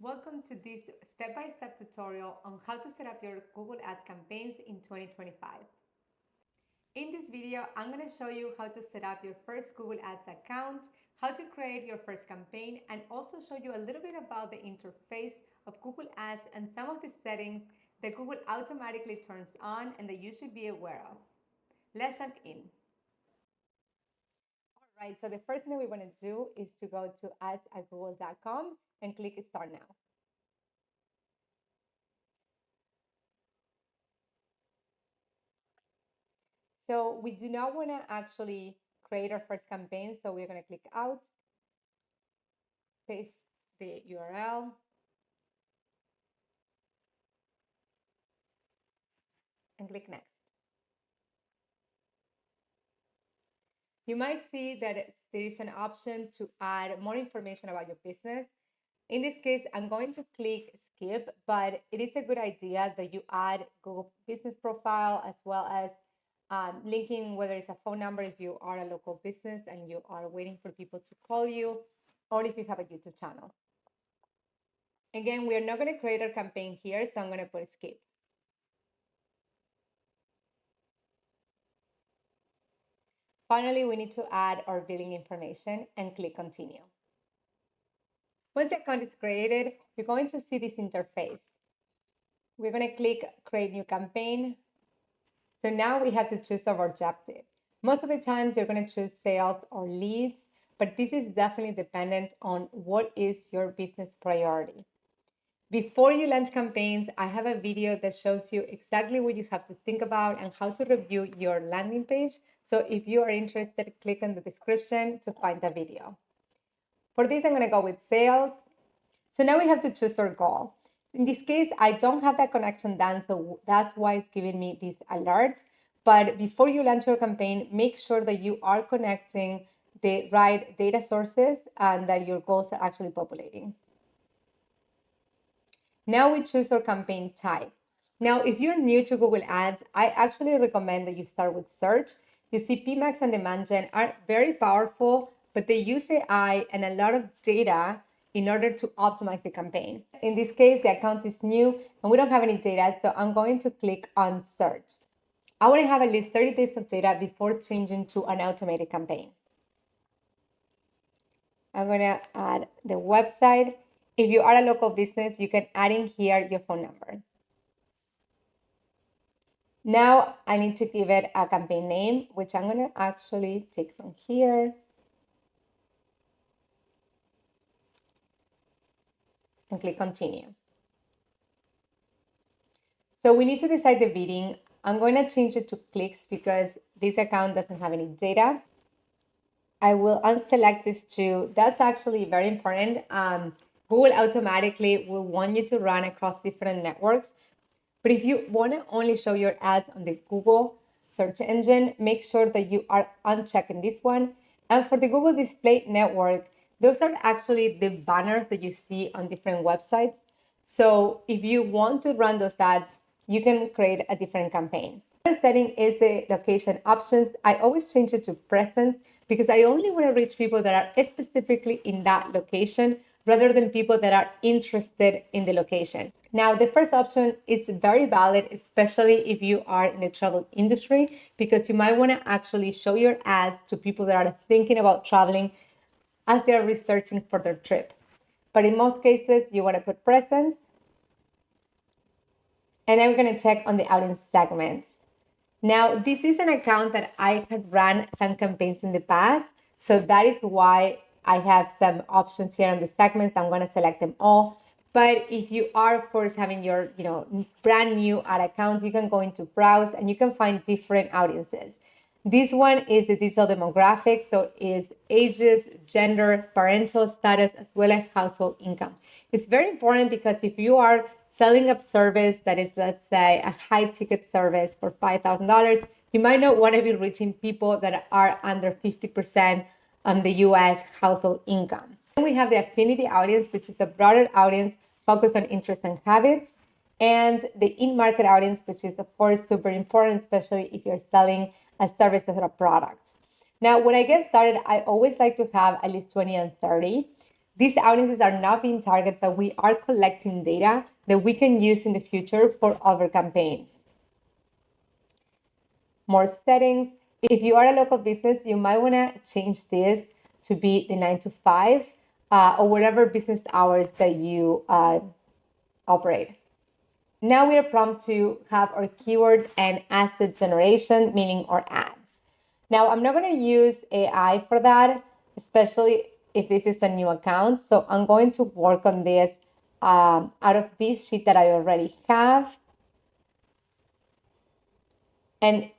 Welcome to this step-by-step tutorial on how to set up your Google Ad campaigns in 2025. In this video, I'm going to show you how to set up your first Google Ads account, how to create your first campaign, and also show you a little bit about the interface of Google Ads and some of the settings that Google automatically turns on and that you should be aware of. Let's jump in. All right, so the first thing we want to do is to go to ads@google.com and click Start Now. So we do not want to actually create our first campaign. So we're going to click out, paste the URL, and click next. You might see that there is an option to add more information about your business. In this case, I'm going to click skip, but it is a good idea that you add Google Business Profile as well as linking whether it's a phone number if you are a local business and you are waiting for people to call you, or if you have a YouTube channel. Again, we are not going to create our campaign here, so I'm going to put skip. Finally, we need to add our billing information and click continue. Once the account is created, you're going to see this interface. We're going to click create new campaign. So now we have to choose our objective. Most of the times you're going to choose sales or leads, but this is definitely dependent on what is your business priority. Before you launch campaigns, I have a video that shows you exactly what you have to think about and how to review your landing page. So if you are interested, click on the description to find the video. For this, I'm going to go with sales. So now we have to choose our goal. In this case, I don't have that connection done, so that's why it's giving me this alert. But before you launch your campaign, make sure that you are connecting the right data sources and that your goals are actually populating. Now we choose our campaign type. Now, if you're new to Google Ads, I actually recommend that you start with search. You see, PMax and Demand Gen are very powerful, but they use AI and a lot of data in order to optimize the campaign. In this case, the account is new and we don't have any data, so I'm going to click on search. I want to have at least 30 days of data before changing to an automated campaign. I'm going to add the website. If you are a local business, you can add in here your phone number. Now I need to give it a campaign name, which I'm going to actually take from here and click continue. So we need to decide the bidding. I'm going to change it to clicks because this account doesn't have any data. I will unselect this too. That's actually very important. Google automatically will want you to run across different networks. But if you want to only show your ads on the Google search engine, make sure that you are unchecking this one. And for the Google Display Network, those are actually the banners that you see on different websites. So if you want to run those ads, you can create a different campaign. The setting is the location options. I always change it to presence because I only want to reach people that are specifically in that location rather than people that are interested in the location. Now, the first option is very valid, especially if you are in the travel industry, because you might want to actually show your ads to people that are thinking about traveling as they are researching for their trip. But in most cases, you want to put presence. And then we're going to check on the audience segments. Now, this is an account that I had run some campaigns in the past. So that is why I have some options here on the segments. I'm going to select them all. But if you are, of course, having your brand new ad account, you can go into browse and you can find different audiences. This one is the digital demographics, so is ages, gender, parental status, as well as household income. It's very important because if you are selling a service that is, let's say, a high ticket service for $5,000, you might not want to be reaching people that are under 50% on the US household income. Then we have the affinity audience, which is a broader audience focused on interests and habits, and the in-market audience, which is, of course, super important, especially if you're selling a service or a product. Now, when I get started, I always like to have at least 20 and 30. These audiences are not being targeted, but we are collecting data that we can use in the future for other campaigns. More settings. If you are a local business, you might want to change this to be the 9 to 5 or whatever business hours that you operate. Now we are prompt to have our keyword and asset generation, meaning our ads. Now I'm not going to use AI for that, especially if this is a new account. So I'm going to work on this out of this sheet that I already have. And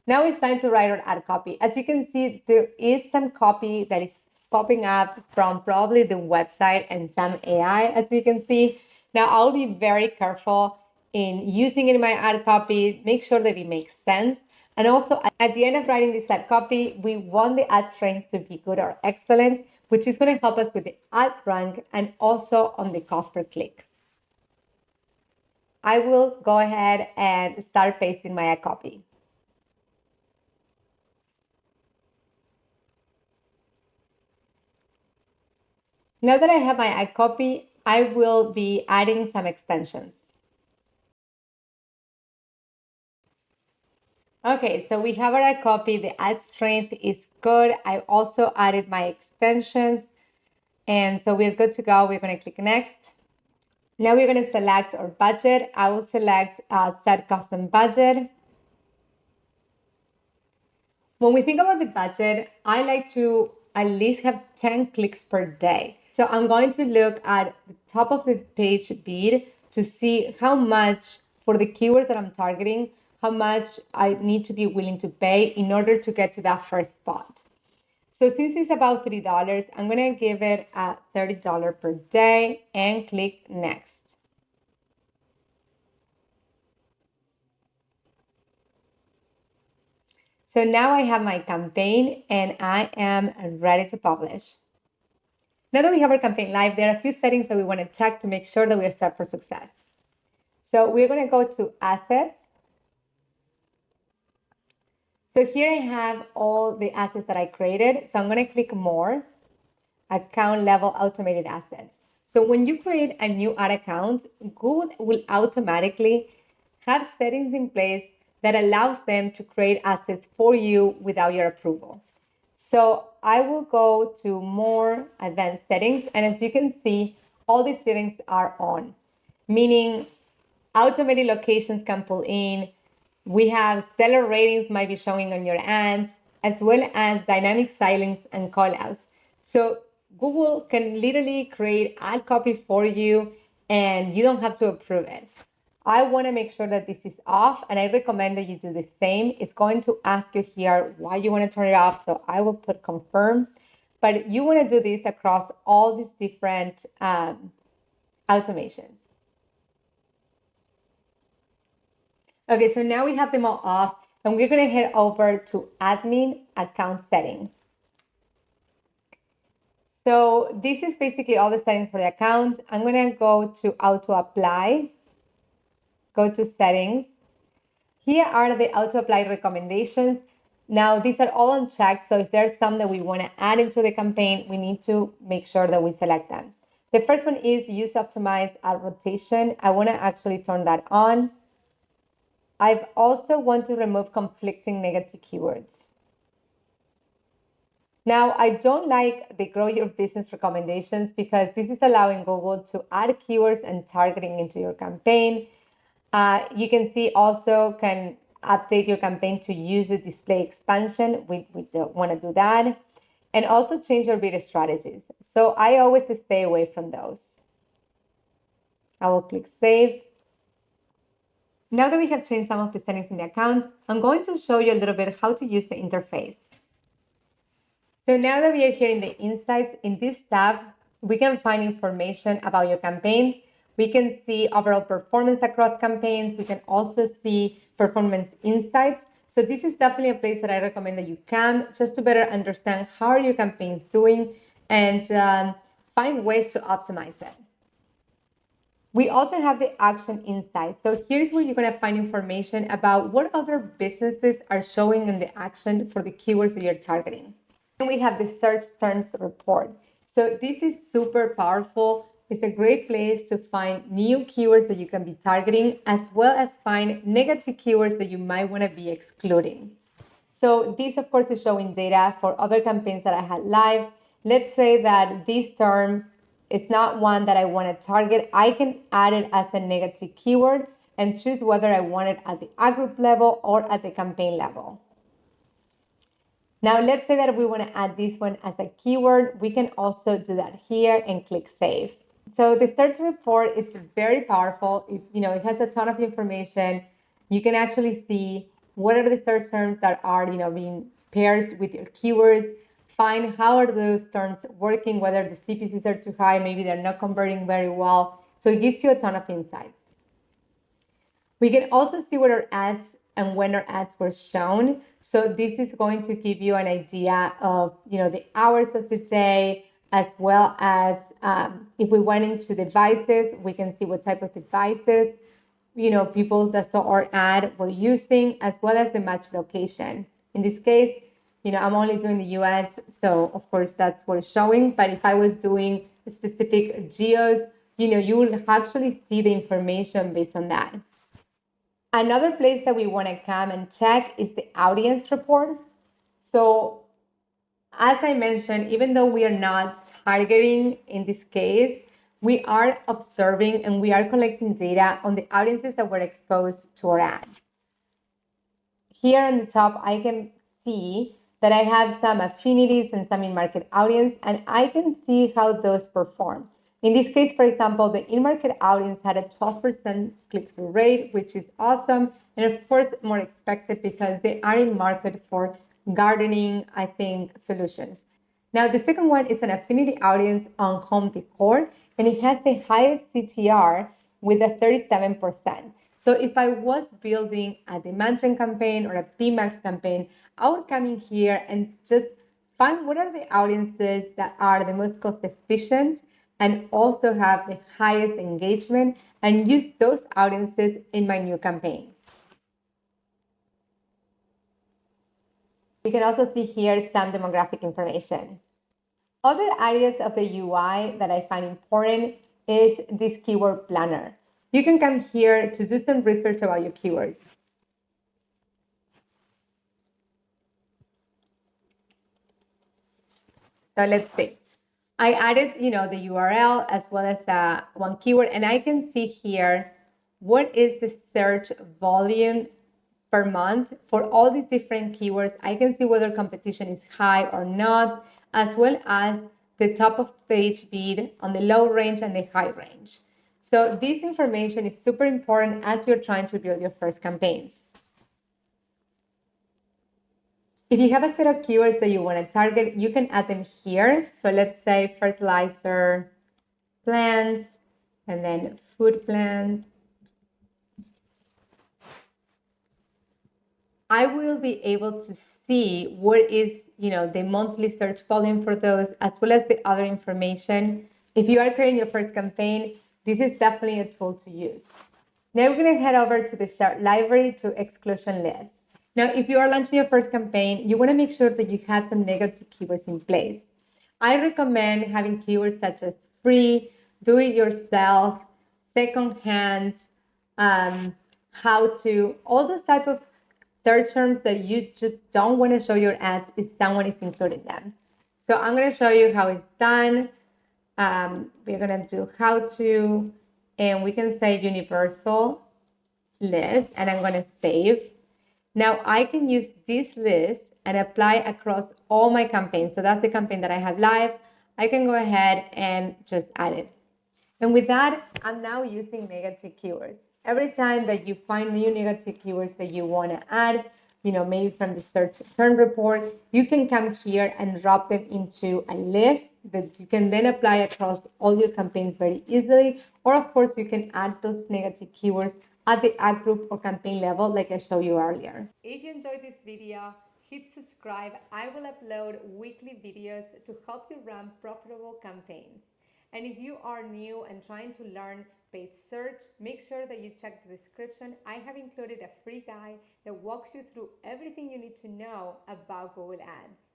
now it's time to write our ad copy. As you can see, there is some copy that is popping up from probably the website and some AI, as you can see. Now I'll be very careful in using it in my ad copy, make sure that it makes sense. And also at the end of writing this ad copy, we want the ad strength to be good or excellent, which is going to help us with the ad rank and also on the cost per click. I will go ahead and start pasting my ad copy. Now that I have my ad copy, I will be adding some extensions. Okay, so we have our ad copy. The ad strength is good. I also added my extensions. And so we're good to go. We're going to click next. Now we're going to select our budget. I will select set custom budget. When we think about the budget, I like to at least have 10 clicks per day. So I'm going to look at the top of the page bid to see how much for the keywords that I'm targeting, how much I need to be willing to pay in order to get to that first spot. So since it's about $3, I'm going to give it a $30 per day and click next. So now I have my campaign and I am ready to publish. Now that we have our campaign live, there are a few settings that we want to check to make sure that we are set for success. So we're going to go to assets. So here I have all the assets that I created. So I'm going to click more, account level automated assets. So when you create a new ad account, Google will automatically have settings in place that allows them to create assets for you without your approval. So I will go to more advanced settings. And as you can see, all these settings are on, meaning automated locations can pull in. We have seller ratings might be showing on your ads, as well as dynamic silence and callouts. So Google can literally create ad copy for you and you don't have to approve it. I want to make sure that this is off, and I recommend that you do the same. It's going to ask you here why you want to turn it off, so I will put confirm. But you want to do this across all these different automations. Okay, so now we have them all off, and we're going to head over to admin account setting. So this is basically all the settings for the account. I'm going to go to auto apply, go to settings. Here are the auto apply recommendations. Now these are all unchecked, so if there's some that we want to add into the campaign, we need to make sure that we select them. The first one is use optimized ad rotation. I want to actually turn that on. I also want to remove conflicting negative keywords. Now, I don't like the grow your business recommendations because this is allowing Google to add keywords and targeting into your campaign. You can see also can update your campaign to use the display expansion. We don't want to do that. And also change your bid strategies. So I always stay away from those. I will click save. Now that we have changed some of the settings in the account, I'm going to show you a little bit how to use the interface. So now that we are here in the insights, in this tab, we can find information about your campaigns. We can see overall performance across campaigns. We can also see performance insights. So this is definitely a place that I recommend that you come just to better understand how are your campaigns doing and find ways to optimize it. We also have the action insight. So here's where you're going to find information about what other businesses are showing in the action for the keywords that you're targeting. And we have the search terms report. So this is super powerful. It's a great place to find new keywords that you can be targeting, as well as find negative keywords that you might want to be excluding. So this, of course, is showing data for other campaigns that I had live. Let's say that this term is not one that I want to target. I can add it as a negative keyword and choose whether I want it at the ad group level or at the campaign level. Now, let's say that we want to add this one as a keyword. We can also do that here and click save. So the search report is very powerful. It has a ton of information. You can actually see what are the search terms that are being paired with your keywords. Find how are those terms working, whether the CPCs are too high, maybe they're not converting very well. So it gives you a ton of insights. We can also see what our ads and when our ads were shown. So this is going to give you an idea of the hours of the day, as well as if we went into devices, we can see what type of devices people that saw our ad were using, as well as the match location. In this case, I'm only doing the US, so of course that's what it's showing. But if I was doing specific geos, you will actually see the information based on that. Another place that we want to come and check is the audience report. So as I mentioned, even though we are not targeting in this case, we are observing and we are collecting data on the audiences that were exposed to our ads. Here on the top, I can see that I have some affinities and some in-market audience, and I can see how those perform. In this case, for example, the in-market audience had a 12% click-through rate, which is awesome. And of course, more expected because they are in market for gardening, I think, solutions. Now, the second one is an affinity audience on home decor, and it has the highest CTR with a 37%. So if I was building a demand gen campaign or a PMAX campaign, I would come in here and just find what are the audiences that are the most cost efficient and also have the highest engagement, and use those audiences in my new campaigns. You can also see here some demographic information. Other areas of the UI that I find important is this keyword planner. You can come here to do some research about your keywords. So let's see. I added, the URL as well as one keyword, and I can see here what is the search volume per month for all these different keywords. I can see whether competition is high or not, as well as the top of page bid on the low range and the high range. So this information is super important as you're trying to build your first campaigns. If you have a set of keywords that you want to target, you can add them here. So let's say fertilizer, plants, and then food plant. I will be able to see what is, the monthly search volume for those, as well as the other information. If you are creating your first campaign, this is definitely a tool to use. Now we're going to head over to the Start Library to exclusion list. Now, if you are launching your first campaign, you want to make sure that you have some negative keywords in place. I recommend having keywords such as free, do it yourself, secondhand, how to, all those type of search terms that you just don't want to show your ads if someone is including them. So I'm going to show you how it's done. We're going to do how to, and we can say universal list, and I'm going to save. Now I can use this list and apply across all my campaigns. So that's the campaign that I have live. I can go ahead and just add it. And with that, I'm now using negative keywords. Every time that you find new negative keywords that you want to add, maybe from the search term report, you can come here and drop them into a list that you can then apply across all your campaigns very easily. Or of course, you can add those negative keywords at the ad group or campaign level, like I showed you earlier. If you enjoyed this video, hit subscribe. I will upload weekly videos to help you run profitable campaigns. And if you are new and trying to learn paid search, make sure that you check the description. I have included a free guide that walks you through everything you need to know about Google Ads.